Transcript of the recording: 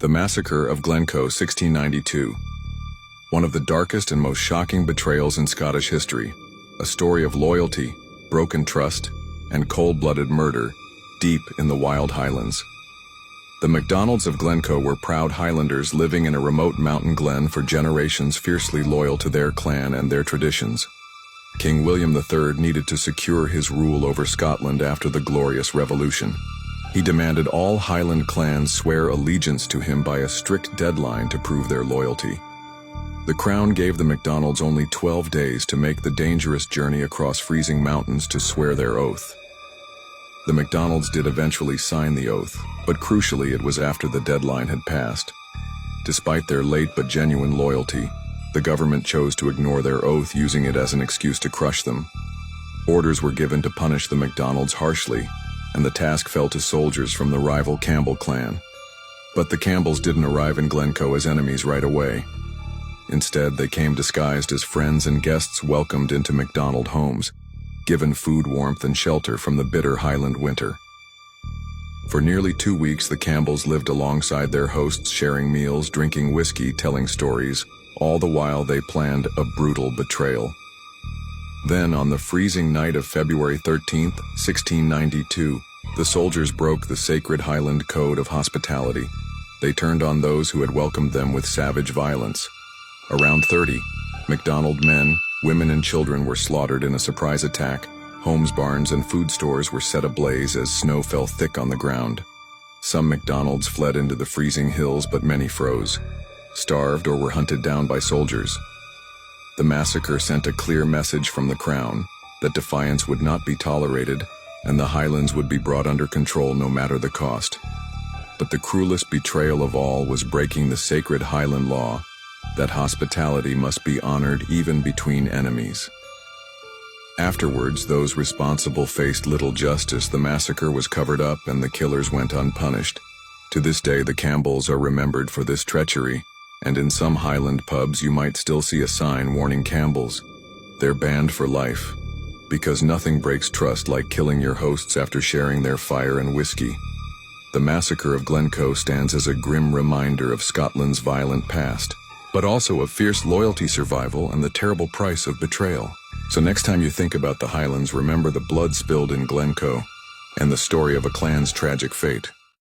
The Massacre of Glencoe, 1692. One of the darkest and most shocking betrayals in Scottish history, a story of loyalty, broken trust, and cold-blooded murder deep in the wild Highlands. The MacDonalds of Glencoe were proud Highlanders living in a remote mountain glen for generations, fiercely loyal to their clan and their traditions. King William III needed to secure his rule over Scotland after the Glorious Revolution. He demanded all Highland clans swear allegiance to him by a strict deadline to prove their loyalty. The Crown gave the MacDonalds only 12 days to make the dangerous journey across freezing mountains to swear their oath. The MacDonalds did eventually sign the oath, but crucially it was after the deadline had passed. Despite their late but genuine loyalty, the government chose to ignore their oath, using it as an excuse to crush them. Orders were given to punish the MacDonalds harshly, and the task fell to soldiers from the rival Campbell clan. But the Campbells didn't arrive in Glencoe as enemies right away. Instead, they came disguised as friends and guests welcomed into MacDonald homes, given food, warmth, and shelter from the bitter Highland winter. For nearly 2 weeks, the Campbells lived alongside their hosts, sharing meals, drinking whiskey, telling stories. All the while they planned a brutal betrayal. Then, on the freezing night of February 13th, 1692, the soldiers broke the sacred Highland code of hospitality. They turned on those who had welcomed them with savage violence. Around 30 MacDonald men, women, and children were slaughtered in a surprise attack. Homes, barns, and food stores were set ablaze as snow fell thick on the ground. Some MacDonalds fled into the freezing hills, but many froze, starved, or were hunted down by soldiers. The massacre sent a clear message from the Crown that defiance would not be tolerated and the Highlands would be brought under control no matter the cost. But the cruelest betrayal of all was breaking the sacred Highland law that hospitality must be honored even between enemies. Afterwards, those responsible faced little justice. The massacre was covered up and the killers went unpunished. To this day, the Campbells are remembered for this treachery, and in some Highland pubs you might still see a sign warning Campbells. They're banned for life, because nothing breaks trust like killing your hosts after sharing their fire and whiskey. The Massacre of Glencoe stands as a grim reminder of Scotland's violent past, but also of fierce loyalty, survival, and the terrible price of betrayal. So next time you think about the Highlands, remember the blood spilled in Glencoe and the story of a clan's tragic fate.